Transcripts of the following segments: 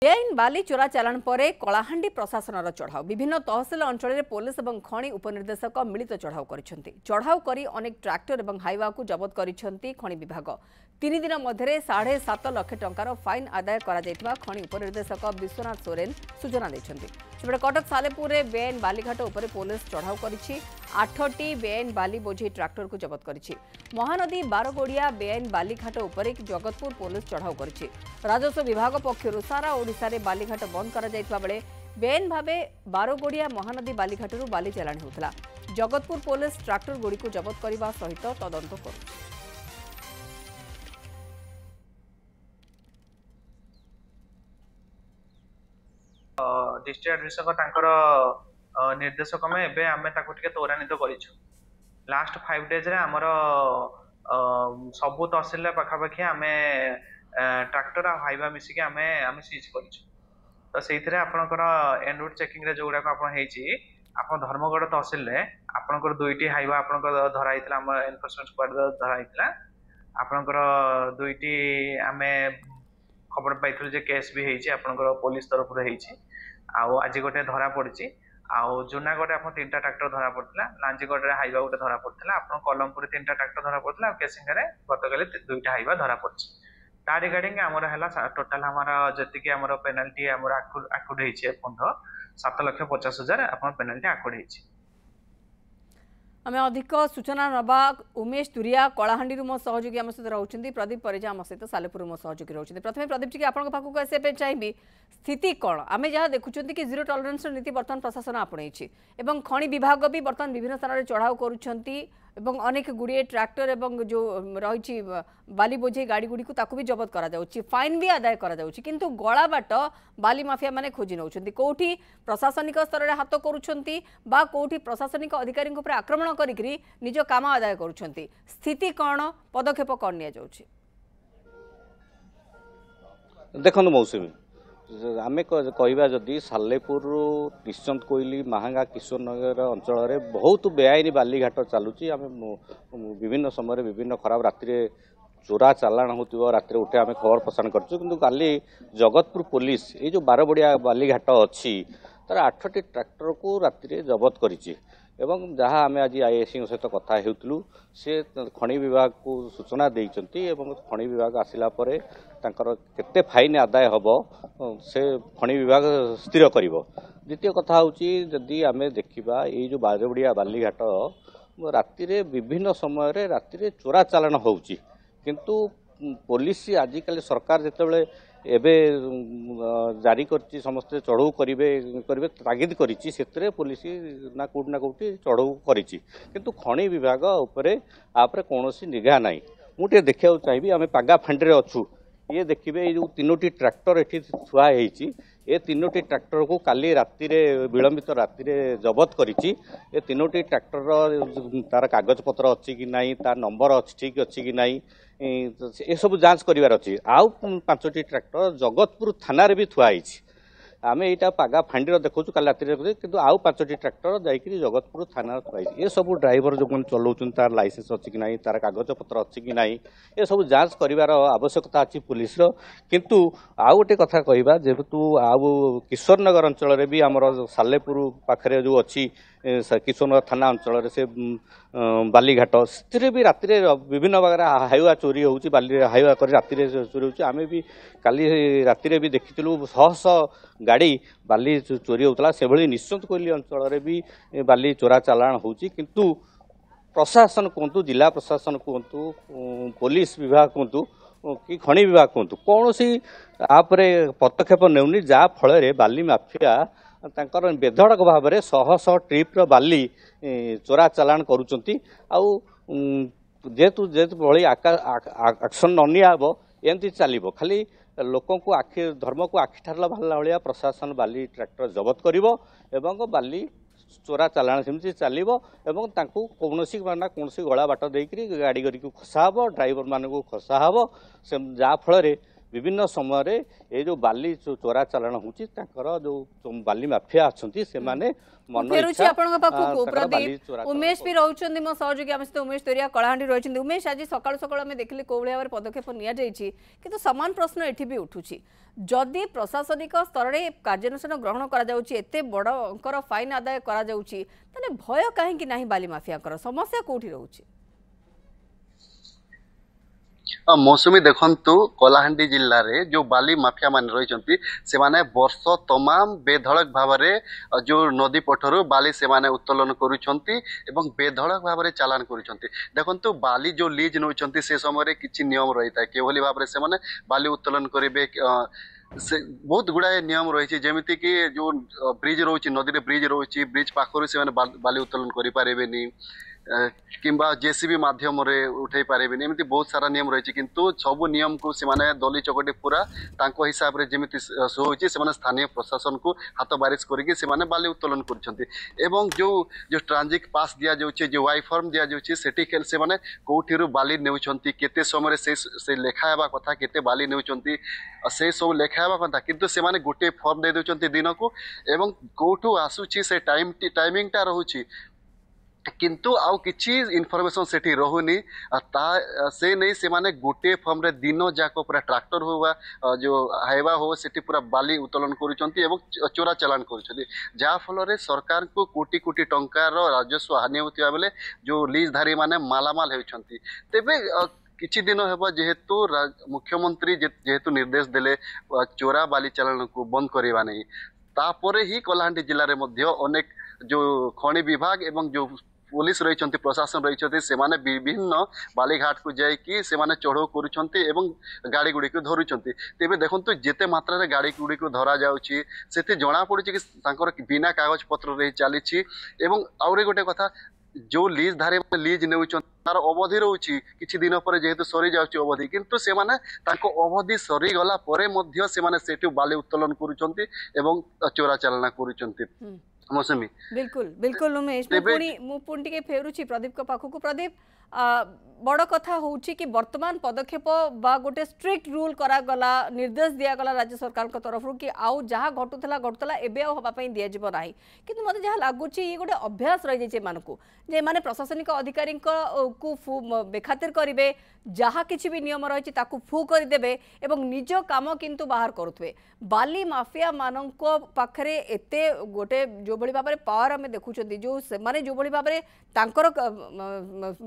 बेआईन बाली चोरा चालाण पर कलाहांडी प्रशासन चढ़ाऊ विभिन्न तहसिल अंचल पुलिस और खनि उपनिर्देशक मिलित चढ़ाऊ चढ़ाऊ कर अनेक ट्रैक्टर और हाइवा को जबत कर खनि विभाग 3 दिन मध्य 7.5 लाख टंकार फाइन आदाय खनि उपनिर्देशक विश्वनाथ सोरेन सूचना देते। सेपटे कटक सालेपुर में बेआईन बालीघाट उपर पुलिस चढ़ाऊ कर 8टी बेआईन बाली बोझे ट्रैक्टर को जबत कर महानदी बारगोड़िया बेआईन बालीघाट उपर जगतपुर पुलिस चढ़ाऊ कर राजस्व विभाग पक्षर सारा ओडिशा रे बालीघाट बंद करा जायतबा बेले बेआईन भावे बारगोड़िया महानदी बालीघाटरू बाली चालाण होता। जगतपुर पुलिस ट्रैक्टर गुड़ी को जबत करने सहित तदंत कर डिस्ट्रिक्ट एडमिनिस्ट्रेटर निर्देशक में एबे आमे ताको टिके त्वरान्वित करिछु। लास्ट 5 डेज रे हमर सबु तहसील पाखापाखि आमे ट्रैक्टर आ हाइवा मिसिके आमे सीज करिछु। तो सेइथरे आपनकर एंड रूट चेकिंग रे जोगुडा को आपन हेची आपन धर्मगढ़ तहसील रे आपनकर 2टी हाइवा आपनकर धरा हितला हम एनफोर्समेंट स्क्वाड धरा हितला आपनकर 2टी आमे खबर पाइथुल जे केस भी हेची आपनकर पुलिस तरफ रे हेची आउ आज गोटे धरा पड़ची आउ जूनागढ़ आप 3टा ट्रैक्टर धरा पड़ता लांजीगढ़ रे हाइवा गोटे धरा पड़ता आप कलमपुर 3टा ट्रैक्टर धरा पड़ता केसिंग रे गतकाली 2टा हाइवा धरा पड़ची ता रिगार्डिंग हमर हला टोटल हमर जति हमर पेनल्टी हमर आकुड हेची पंध 7,50,000 अपन पेनल्टी आकुड हेची। आम अधिक सूचना नवा उमेश तुरिया कलाहांडी मो सहयोगी आम सहित रोचे प्रदीप परिजा आम सहित सालेपुर मो सहयोगी रोचे। प्रथम प्रदीप जी आपन पाखक आसपे चाहिए स्थिति कौन आम जहाँ देखुं कि जीरो टॉलरेंस नीति बर्तमान प्रशासन आपणई एवं खनि विभाग भी बर्तमान विभिन्न स्थान में चढ़ाऊ कर अनेक गुड़िए ट्रैक्टर एवं जो रही बाली बोझे गाड़ी गुड़ी को भी जबत कर फाइन भी आदाय किंतु गला बाट बाली माफिया माने खोजी नौ कौटी प्रशासनिक स्तर में हाथ कौटी प्रशासनिक अधिकारी आक्रमण करी निज काम आदाय कर स्थिति कौन पदक्षेप कौन नि देखो मौसुमी आम कहवा जदि सालेपुर निश्चंत कोइली महांगा किशोरनगर अंचल में बहुत बेआईन बालीघाट चलुची आम विभिन्न समय विभिन्न खराब राति चोरा चालाण हो राति उठे आम खबर प्रसारण करूँ काली जगतपुर पुलिस ये जो बारबड़िया बालीघाट अच्छी तार 8टी ट्रैक्टर को राति जबत करिछि एवं जहाँ आम आज आईएससी सहित कथा हेउतलु से खनि विभाग को सूचना देइचंती एवं खनि विभाग आसिला परे तांकर केते फाइन आदाय हबो से खनि विभाग स्थिर करिवो। द्वितीय कथा होची जदि आमे देखिबा ये जो बारबड़िया बालीघाट राति रे विभिन्न समय रे राति रे चोरा चालाण होउची किंतु पुलिस आजिकल सरकार जेतेबेले एबे जारी करची समस्त चढ़ऊ करिवे तागिद करिची सेतरे पुलिस ना कोठी चढ़ऊ करिची किंतु खनि विभाग उपरे आपरे कोनोसी निगाह नाही। मुटे देखिया चाहिबी आमे पागा फंडरे अछु ये देखिबे जो 3टी ट्रैक्टर एठी थुआ हेची ए 3टी ट्रैक्टर को काली राति रे विलंबित राति रे जबत करिची ए 3टी ट्रैक्टर तार कागज पत्र अच्छी कि नाही तार नंबर ठीक अच्छी कि नाही ए सब जांच करिवार अछि। आउ 5टी ट्रैक्टर जगतपुर थाना रे भी थुआ हेची आम यहाँ पागा फांडी देखु काली राति किंतु आउ 5टी ट्रैक्टर जाकि जगतपुर थाना थुआ ये सब ड्राइवर जो चलाउछन तार लाइसेंस अच्छी कि नहीं तार कागज पत्र अच्छी कि नहीं ये सब जांच करिवार आवश्यकता अच्छी पुलिस किंतु आउ गोटे कथा कहबा जेहेतु आउ किशोरनगर अंचल रे भी आमर सालेपुर पाखरे जो अच्छी किशोरनगर थाना अंचल से बालीघाट से भी राति विभिन्न प्रकार हाइवा चोरी होउची बाली हाइवा कर राति चोरी होउची आमे भी काली राति भी देखिथिलु शह शह गाड़ी बाली चोरी होता से भली निश्चंत कोइली अंचल रे भी बाली चोरा चालाण होउची किंतु प्रशासन कहतु जिला प्रशासन कहतु पुलिस विभाग कहतु कि खनि विभाग कहतु कौन सी आपरे पदक्षेप नेउनी जा फल बाली माफिया तांकर बेधड़क भाव में शह शह ट्रिप बाली चोरा चालाण करुचंती आउ जेतु भली एक्शन न नियाब एमती चलो खाली लोक को आखि धर्म को आखि ठार भाला भाया प्रशासन बाली ट्रैक्टर जबत करिवो एवं बाली चोरा चालाण सेमती चलो एवं तांको कौनसी ना कौनसी गला बाट देकरी गाड़ी को खसा हबो ड्राइवर मान को खसा हबो से जा फल विभिन्न समय ये जो बाली चोरा चालाण होची जो बाली माफिया अच्छा से उमेश भी रोचंदी मो सहयोगी आम सहित उमेश तोरिया कलाहांडी रही उमेश आज सकाल सकाल आम देखिले को भाव पदक्षेप नि सामान प्रश्न एठी भी उठुची जदि प्रशासनिक स्तर में कार्यानुष्ठान ग्रहण करते बड़ फाइन आदाय कर भय कहीं ना बाली माफिया समस्या कौटी रोचे मौसुमी देखंतु कलाहांडी जिल्ला रे जो बाली माफिया मान रही से माने वर्ष तमाम बेधड़क भाव में जो नदी पठरु बाली से माने उत्तोलन करुछंती एवं बेधड़क भाव में चालान करुछंती देखंतु बाली जो लीज नउछंती से समय किछि नियम रहिता केवली भाव में से माने बाली उत्तोलन करिवे से बहुत गुड़ाए नियम रही जमीती कि जो ब्रिज रोची नदी ब्रिज रोची ब्रिज पाखरु से माने बाली उत्तोलन करि पारेबेनी किंबा जेसीबी माध्यम रे उठे पारेबेनी एमती बहुत सारा नियम रही किंतु सब नियम को से माने दली चकटी पूरा तांको हिसाब रे जेमिति सो होची से माने स्थानीय प्रशासन को हाथ बारिश करके से माने बाली उत्तोलन करछंती एवं जो ट्रांजिट पास दिया जाउची जो वाई फॉर्म दिया जाउची सेठी खेल से माने कोठिरु बाली नेउछंती केते समय से लेखा हेबा कथा केते बाली नेउछंती से सब लेखा हेबा कथा किंतु से माने गोटे फॉर्म दे देउछंती दिन को एवं कोठु आसुची से टाइमिंग टा रहूची किंतु आउ किछि इनफॉरमेशन सेठी रहुनी से नहीं से माने गोटे फॉर्म रे दिन जाको पूरा ट्रैक्टर होवा जो हाइवा हो सेठी पूरा बाली उत्तोलन करूचंती एवं चोरा चालान करूचंती जा फल रे सरकार को कोटी कोटी टंकार राजस्व हानि होतिया बेले जो लीजधारी माने मालामाल हेउचंती तेबे किछि दिन हेबा जेहेतु मुख्यमंत्री जेहेतु निर्देश देले चोरा बाली चालान को बंद करबा नहीं तापरे ही कलाहांडी जिल्ला रे मध्य अनेक जो खनि विभाग एवं जो पुलिस रही प्रशासन रही से माने विभिन्न बालीघाट को जाइकी से माने चढ़ाऊ करुछंती एवं गाड़ी गुड़ी को धरुछंती तेबे देखंतु जेते मात्रा रे गाड़ी गुड़ी को धरा जाउची सेते जणा पड़ुची कि तांकर बिना कागज पत्र रे चलीची एवं आउरे गोटे कथा जो लीज धारे लीज नेउछन तार अवधि रहउची किछि दिन पर जेहेतु सरी जाउची अवधि किंतु से माने तांको अवधि सरी गला परे मध्य से माने सेटु बाली उत्तोलन करुछंती एवं चोरा चालना करुछंती मौसमी बिल्कुल बिल्कुल उमेश मु पुणी के फेरुची प्रदीप को पाखु को प्रदीप बड़ कथा होउची कि वर्तमान पदक्षेप बा गोटे स्ट्रिक्ट रूल करा गला निर्देश दिया गला राज्य सरकार को तरफ कि आउ जहाँ घटुला एबे आ होबा पई दिया जिवो नाही किंतु मते जहाँ लागुची ये गोटे अभ्यास रही जाइछे मानको जे माने प्रशासनिक अधिकारी को बेखातिर करिवे जहाँ किछि भी नियम रही ताकू फू कर देबे एवं निज काम किंतु बाहर करुथवे बाली माफिया माननको पाखरे एते गोटे जो बड़ी भाबरे पावर हमें देखुछंती जो से माने जो बड़ी भाबरे तांकर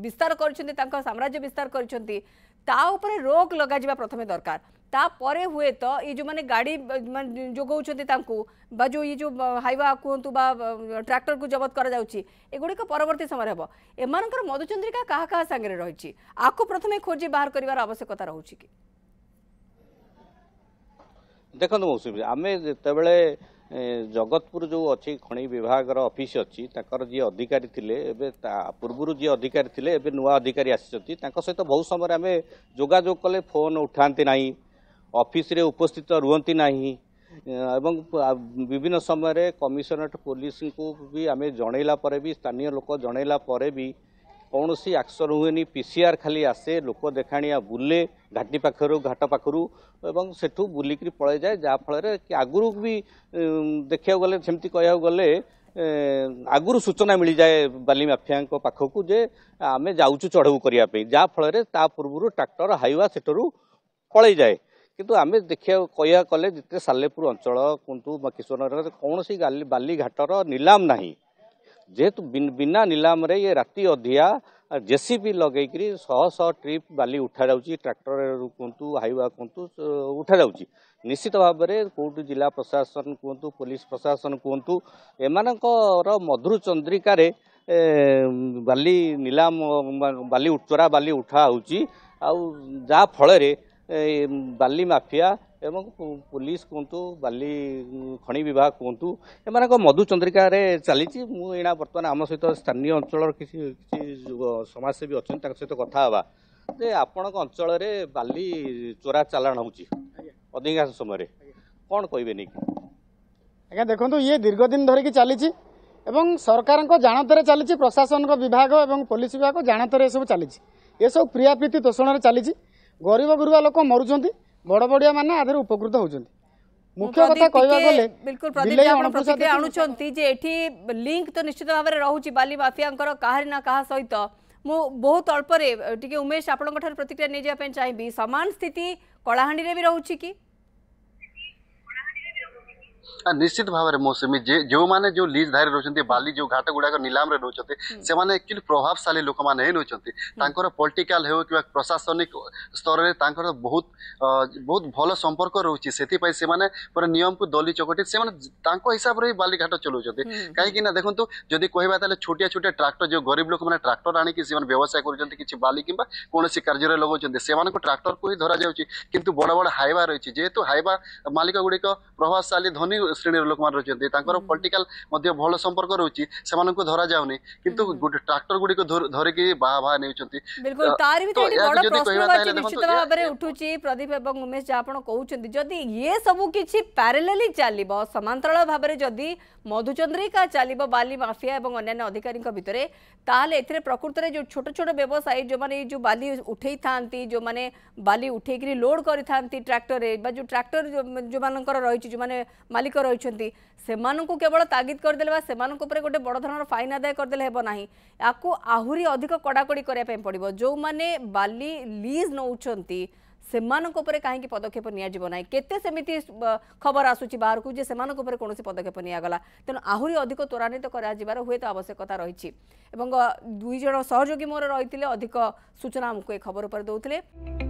विस्तार करछंती तांकर साम्राज्य विस्तार करछंती ता ऊपर रोक लगा जिबा प्रथमे दरकार ता परे हुए तो ये जो माने गाड़ी जोगौछंती तांकू बा जो ये जो हाइवा कहतु बा ट्रैक्टर को जबत करा जाउची एगुडी को परवर्ती समय हेबो एमानकर मधुचंद्रिका कहा कहा संगे रहिची आको प्रथमे खोजी बाहर करिवार आवश्यकता रहउची कि देखो मौसुमी आम जितेबले जगतपुर जो अच्छी खनि विभाग ऑफिस अच्छी जी अधिकारी थिले एबे पूर्व जी अधिकारी थिले एबे नुआ अधिकारी आसी सहित बहुत समय आम जोगाजोग कले फोन उठाती ना ऑफिस रे उपस्थित रुहति नाही एवं विभिन्न समय कमिशनरेट पुलिस को भी आम जनइला परे भी स्थानीय लोक जनइला परे भी कौन सी एक्शन हुए पीसीआर खाली आसे लोक देखाणिया बुले घाटी पाखरु घाट पाखरु एवं सेठू बुलिकी पड़े जाए जहाँफल कि आगुरी भी देखा गले सेमती कह गले आगुरी सूचना मिल जाए बाली माफिया पाखक जे आम जाऊँ चढ़ऊ करने जहाँफल पूर्व ट्रैक्टर हाइवा सेठू पड़े जाए किंतु आम देखा कह कले जिते सालेपुर अंचल कहतु किशोरनगर कौन सी बाली घाटर नीलाम नहीं जेहेतु बिना नीलाम रे ये राति अधिया जेसीबी लगेकरी शह ट्रिप बाली उठा जाउची ट्रैक्टर कहतु हाइवा कहतु उठा जाउची निश्चित भाव में कौटू जिला प्रशासन कहतु पुलिस प्रशासन कहतु एमानकर मधुर चंद्रिका बाली नीलाम बाली चोरा बाली उठा होउची आउ जा फल बाली माफिया एवं पुलिस कहतु बाली खनि विभाग कहतु एम मधु चंद्रिका चली मुझा बर्तमान आम सहित स्थानीय अंचल किसी समाजसेवी अच्छा सहित कथा हाँ जे आपण अंचल बाली चोरा चालाण होधिकांश समय कौन कहे नहीं आज्ञा देखो ये दीर्घ दिन धरिकी चली सरकार जानतर चली प्रशासन विभाग और पुलिस विभाग जानतर सब चली ये सब प्रिया प्रीति तोषण चली गरीब गुरुआ लोक मरुंच बड़ बड़िया मैंने आधे उपकृत होउछन्ति मुख्य कथा कहबा गले बिल्कुल प्रदीप जी आपण प्रतिक्रिया आणुचंती जे एठी लिंक तो निश्चित भाव में रहउची बाली माफियांकर काहरी ना काहा सहित मु बहुत अल्प रे टिके उमेश आपण ठर प्रतिक्रिया नै जा पे चाहिबी समान स्थिति कलाहांडी रे भी रहउची की निश्चित भाव में मौसमी जो माने जो लीज धारी रोचंती बाली जो घाट गुड़ाक नीलाम रे रोचते से माने एक्चुअली प्रभावशाली लोक माने रोचंती तांकर पॉलिटिकल हो कि प्रशासनिक स्तर रे तांकर बहुत बहुत भलो संपर्क रहउची सेति पई से माने पर नियम को दली चकटी से माने तांको हिसाब रे बाली घाट चलौचते काहे कि ना देखंतु जदी कहबा ताले छोटिया छोटिया ट्रैक्टर जो गरीब लोक माने ट्रैक्टर आनी कि से माने व्यवसाय करूचंती किछि बाली किबा कोनोसी कार्य रे लगौचंती से माने को ट्रैक्टर को ही धरा जाउची किंतु बड़ बड़ हाईवा रहिछि जेहेतु हाईवा मालिक गुडी को प्रभावशाली धनी श्रेणी लोक मान रही पॉलिटिकल भल संपर्क रोचे से धरा जाऊनी किंतु गोटे ट्रैक्टर गुडी धरिकी बाहा बाहा नेउचंती बिल्कुल तार भी बड़ प्रश्न निश्चित भाव में उठुची प्रदीप एवं उमेश जहाँ आप कहते जदि ये सब किसी पैरेलली चलो समांतराल भाव में जदि मधुचंद्रिका चलो बाली माफिया और अन्य अधिकारी भितर ताले एथिरे प्रकृत में जो छोट छोट व्यवसायी जो माने जो बाली उठे था जो माने बाली उठे लोड करी ट्रैक्टर जो ट्रैक्टर जो मानकर रही जो माने मालिक रही सेमानंकु केवल तागिद करदेले सेमानंक ऊपर गोटे बड़ धरन फाइन आदाय करदेले हेबो नाही याकू आहुरी अधिक कड़ाकड़ी करिया पे पड़िबो जो माने बाली लीज नउचंती सेमानंक ऊपर काहेकि पदक्षेप निया जिवो नाही केते सेमिति खबर आसुची बाहर को जे सेमानंक ऊपर कोनोसी पदक्षेप निया गला तेन आहुरी अधिक त्वरान्वित करा जिबार हुए तो आवश्यकता रहिछि एवं दुई जण सहयोगी मोर रहितिले अधिक सूचना हमको ए खबर ऊपर दउथिले।